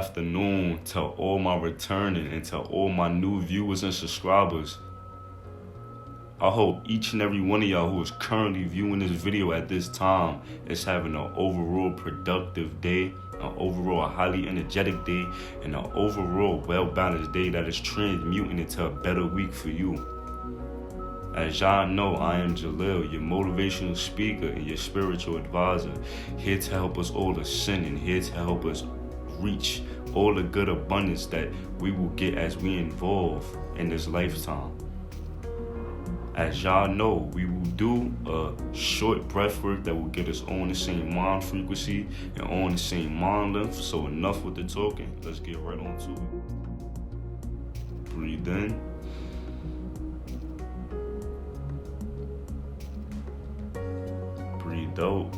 afternoon to all my returning and to all my new viewers and subscribers. I hope each and every one of y'all who is currently viewing this video at this time is having an overall productive day, an overall highly energetic day, and an overall well-balanced day that is transmuting into a better week for you. As y'all know, I am Jaleel, your motivational speaker and your spiritual advisor, here to help us all ascend and here to help us reach all the good abundance that we will get as we evolve in this lifetime. As y'all know, we will do a short breath work that will get us on the same mind frequency and on the same mind length. So enough with the talking. Let's get right on to it. Breathe in. Breathe out.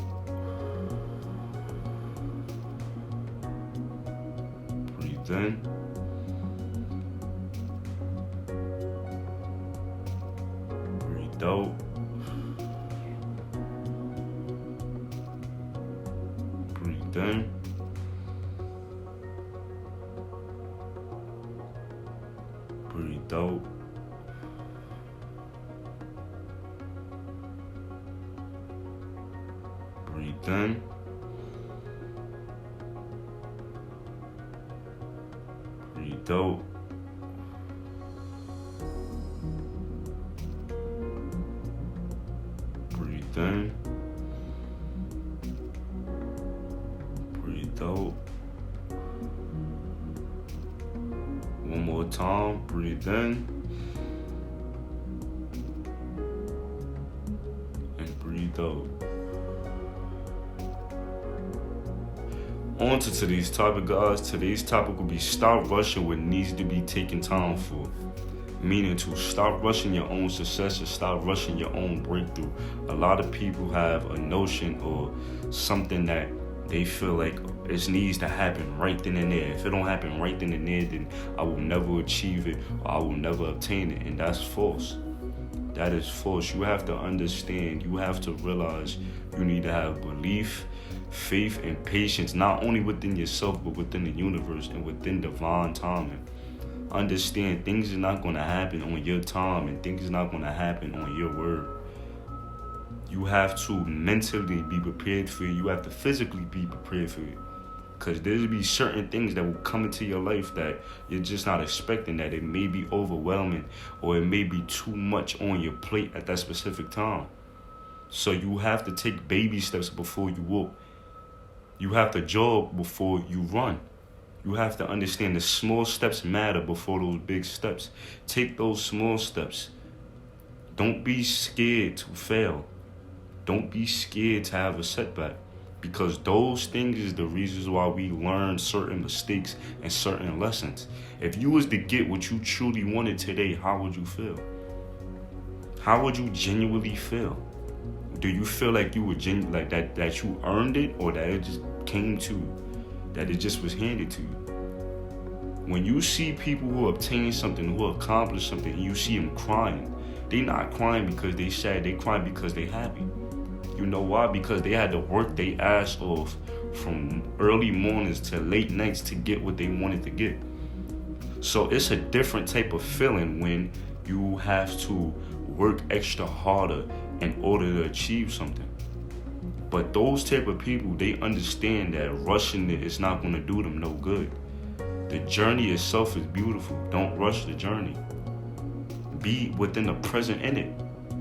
Breathe in. Out. Breathe in. Breathe out. Breathe in. Breathe out. Breathe in. Breathe out. One more time. Breathe in. And breathe out. On to today's topic, guys. Today's topic will be stop rushing what needs to be taken time for. Meaning to stop rushing your own success or stop rushing your own breakthrough. A lot of people have a notion or something that they feel like it needs to happen right then and there. If it don't happen right then and there, then I will never achieve it or I will never obtain it. And that's false. That is false. You have to understand, you have to realize you need to have belief, faith, and patience, not only within yourself, but within the universe and within divine timing. Understand things are not going to happen on your time and things are not going to happen on your word. You have to mentally be prepared for it. You have to physically be prepared for it. Because there'll be certain things that will come into your life that you're just not expecting, that it may be overwhelming or it may be too much on your plate at that specific time. So you have to take baby steps before you walk. You have to jog before you run. You have to understand the small steps matter before those big steps. Take those small steps. Don't be scared to fail. Don't be scared to have a setback. Because those things is the reasons why we learn certain mistakes and certain lessons. If you was to get what you truly wanted today, how would you feel? How would you genuinely feel? Do you feel like you were like that you earned it, or that it just came to you? That it just was handed to you? When you see people who obtain something, who accomplish something, and you see them crying, they not crying because they sad, they crying because they happy. You know why? Because they had to work their ass off from early mornings to late nights to get what they wanted to get. So it's a different type of feeling when you have to work extra harder in order to achieve something. But those type of people, they understand that rushing it is not going to do them no good. The journey itself is beautiful. Don't rush the journey. Be within the present in it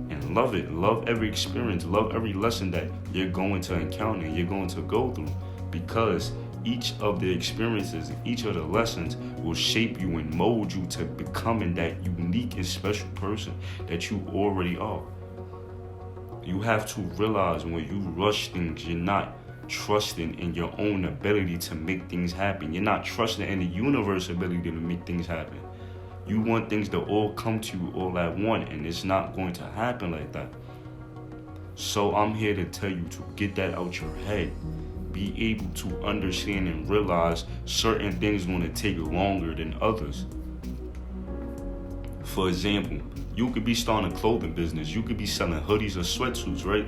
and love it. Love every experience. Love every lesson that you're going to encounter and you're going to go through, because each of the experiences, each of the lessons will shape you and mold you to becoming that unique and special person that you already are. You have to realize when you rush things, you're not trusting in your own ability to make things happen. You're not trusting in the universe's ability to make things happen. You want things to all come to you all at once, and it's not going to happen like that. So I'm here to tell you to get that out your head. Be able to understand and realize certain things are going to take longer than others. For example, you could be starting a clothing business. You could be selling hoodies or sweatsuits, right?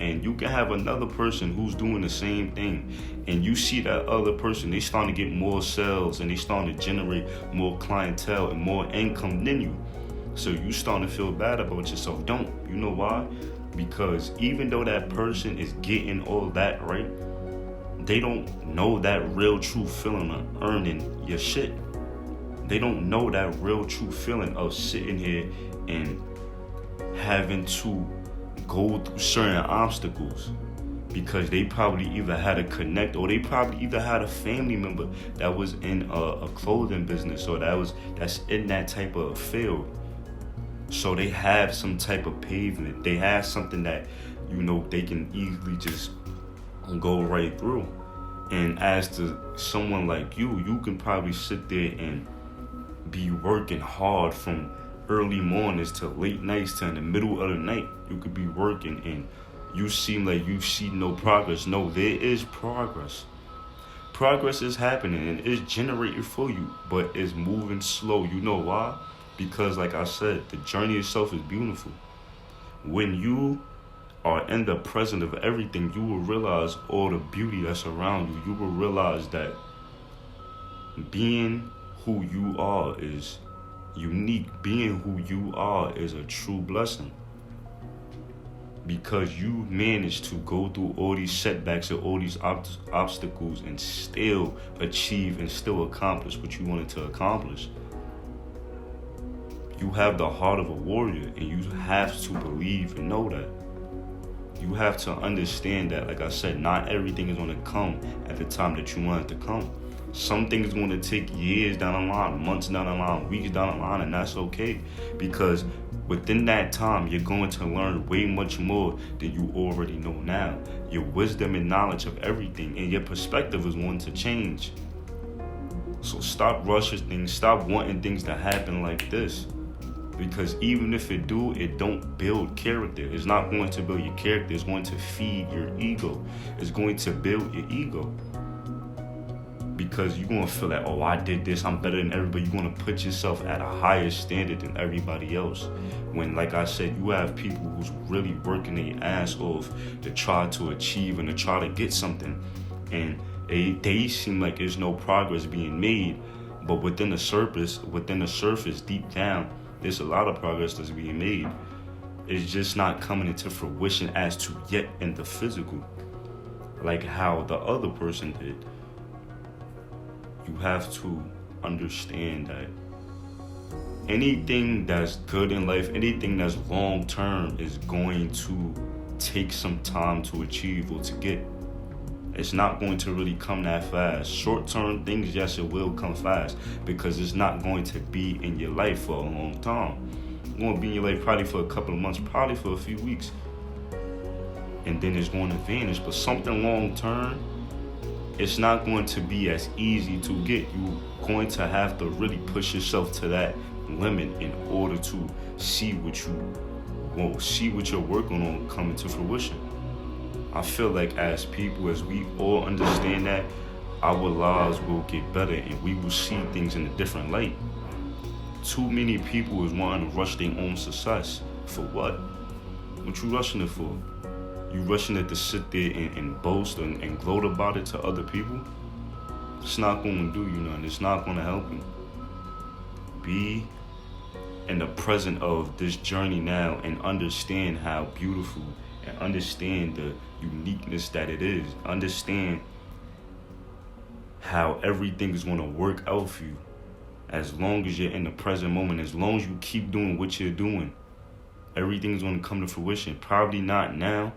And you can have another person who's doing the same thing, and you see that other person, they starting to get more sales and they starting to generate more clientele and more income than you. So you starting to feel bad about yourself. Don't. You know why? Because even though that person is getting all that, right, they don't know that real true feeling of earning your shit. They don't know that real true feeling of sitting here and having to go through certain obstacles, because they probably either had a connect, or they probably either had a family member that was in a clothing business, or that's in that type of field. So they have some type of pavement. They have something that, they can easily just go right through. And as to someone like you can probably sit there and be working hard from early mornings to late nights to in the middle of the night. You could be working and you seem like you see no progress. No, there is progress. Progress is happening and it's generated for you, but it's moving slow. You know why? Because like I said, the journey itself is beautiful. When you are in the presence of everything, you will realize all the beauty that's around you. You will realize that being who you are is unique. Being who you are is a true blessing, because you managed to go through all these setbacks and all these obstacles and still achieve and still accomplish what you wanted to accomplish. You have the heart of a warrior, and you have to believe and know that. You have to understand that, like I said, not everything is going to come at the time that you want it to come. Some things are going to take years down the line, months down the line, weeks down the line, and that's okay. Because within that time, you're going to learn way much more than you already know now. Your wisdom and knowledge of everything and your perspective is going to change. So stop rushing things. Stop wanting things to happen like this. Because even if it do, it don't build character. It's not going to build your character. It's going to feed your ego. It's going to build your ego. Because you're going to feel like, oh, I did this, I'm better than everybody. You're going to put yourself at a higher standard than everybody else. When, like I said, you have people who's really working their ass off to try to achieve and to try to get something. And they seem like there's no progress being made. But within the surface, deep down, there's a lot of progress that's being made. It's just not coming into fruition as to yet in the physical, like how the other person did. You have to understand that anything that's good in life, anything that's long term, is going to take some time to achieve or to get. It's not going to really come that fast. Short-term things, yes, it will come fast, because it's not going to be in your life for a long time. It's going to be in your life probably for a couple of months, probably for a few weeks, and then it's going to vanish. But something long-term, it's not going to be as easy to get. You're going to have to really push yourself to that limit in order to see what you're working on coming to fruition. I feel like as people, as we all understand that, our lives will get better and we will see things in a different light. Too many people is wanting to rush their own success. For what? What you rushing it for? You rushing it to sit there and boast and gloat about it to other people? It's not going to do you nothing. It's not going to help you. Be in the present of this journey now and understand how beautiful and understand the uniqueness that it is. Understand how everything is going to work out for you as long as you're in the present moment. As long as you keep doing what you're doing, everything's going to come to fruition. Probably not now,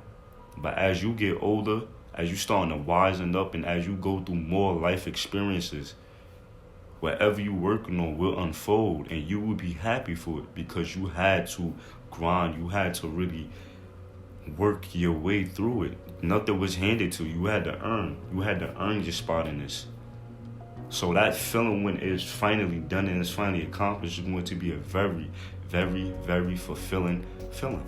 but as you get older, as you starting to wisen up, and as you go through more life experiences, whatever you're working on will unfold, and you will be happy for it, because you had to grind. You had to really work your way through it. Nothing was handed to you. You had to earn. You had to earn your spot in this. So that feeling, when it's finally done and it's finally accomplished, is going to be a very, very, very fulfilling feeling.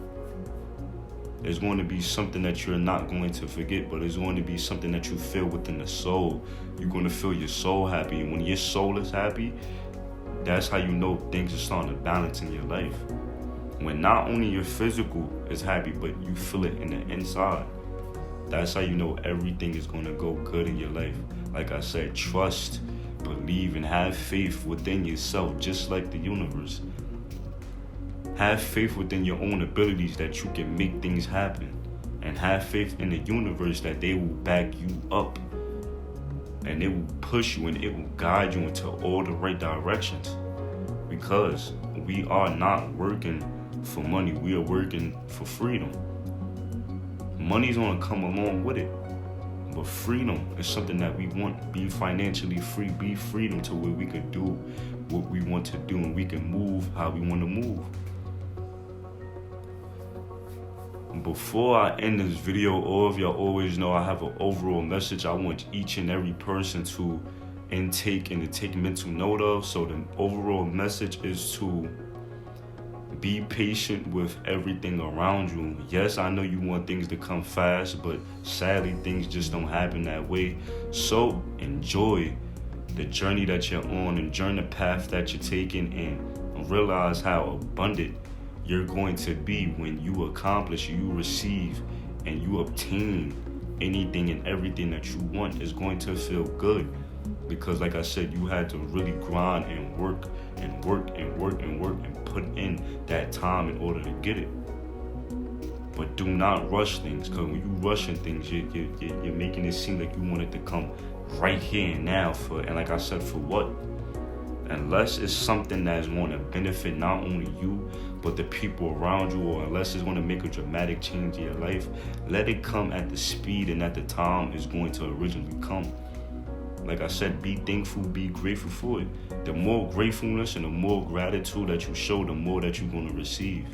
It's going to be something that you're not going to forget, but it's going to be something that you feel within the soul. You're going to feel your soul happy. And when your soul is happy, that's how you know things are starting to balance in your life. When not only your physical is happy, but you feel it in the inside. That's how you know everything is going to go good in your life. Like I said, trust, believe, and have faith within yourself, just like the universe. Have faith within your own abilities that you can make things happen. And have faith in the universe that they will back you up. And it will push you and it will guide you into all the right directions. Because we are not working for money, we are working for freedom. Money's gonna come along with it. But freedom is something that we want. Be financially free, be freedom to where we can do what we want to do and we can move how we want to move. Before I end this video, all of y'all always know I have an overall message I want each and every person to intake and to take mental note of. So the overall message is to be patient with everything around you. Yes, I know you want things to come fast, but sadly things just don't happen that way. So enjoy the journey that you're on, enjoy the path that you're taking, and realize how abundant you're going to be when you accomplish, you receive, and you obtain anything and everything that you want. Is going to feel good. Because like I said, you had to really grind and work and work and work and work and put in that time in order to get it. But do not rush things, because when you rushing things, you're making it seem like you want it to come right here and now. And like I said, for what? Unless it's something that's going to benefit not only you, but the people around you, or unless it's going to make a dramatic change in your life, let it come at the speed and at the time it's going to originally come. Like I said, be thankful, be grateful for it. The more gratefulness and the more gratitude that you show, the more that you're going to receive.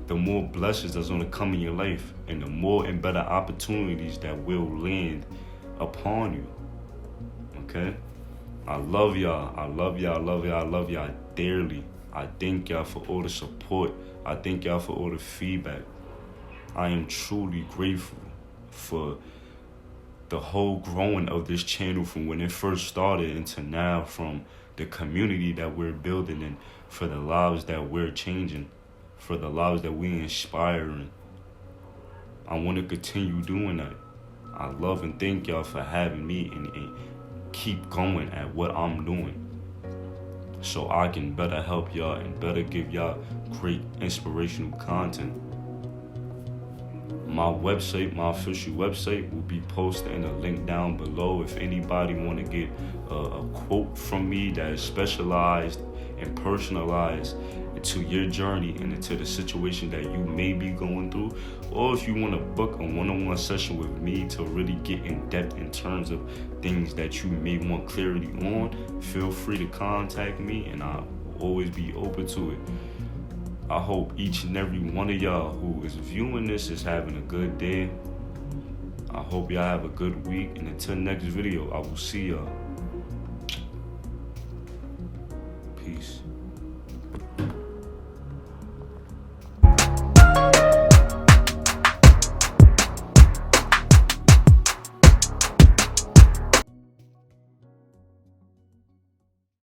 The more blessings that's going to come in your life, and the more and better opportunities that will land upon you. Okay? I love y'all. I love y'all. I love y'all. I love y'all dearly. I thank y'all for all the support. I thank y'all for all the feedback. I am truly grateful for the whole growing of this channel from when it first started into now, from the community that we're building, and for the lives that we're changing, for the lives that we're inspiring. I want to continue doing that. I love and thank y'all for having me and keep going at what I'm doing, so I can better help y'all and better give y'all great inspirational content. My website, my official website, will be posted in the link down below. If anybody want to get a quote from me that is specialized and personalized into your journey and into the situation that you may be going through, or if you want to book a one-on-one session with me to really get in depth in terms of things that you may want clarity on, feel free to contact me and I'll always be open to it. I hope each and every one of y'all who is viewing this is having a good day. I hope y'all have a good week, and until next video, I will see y'all.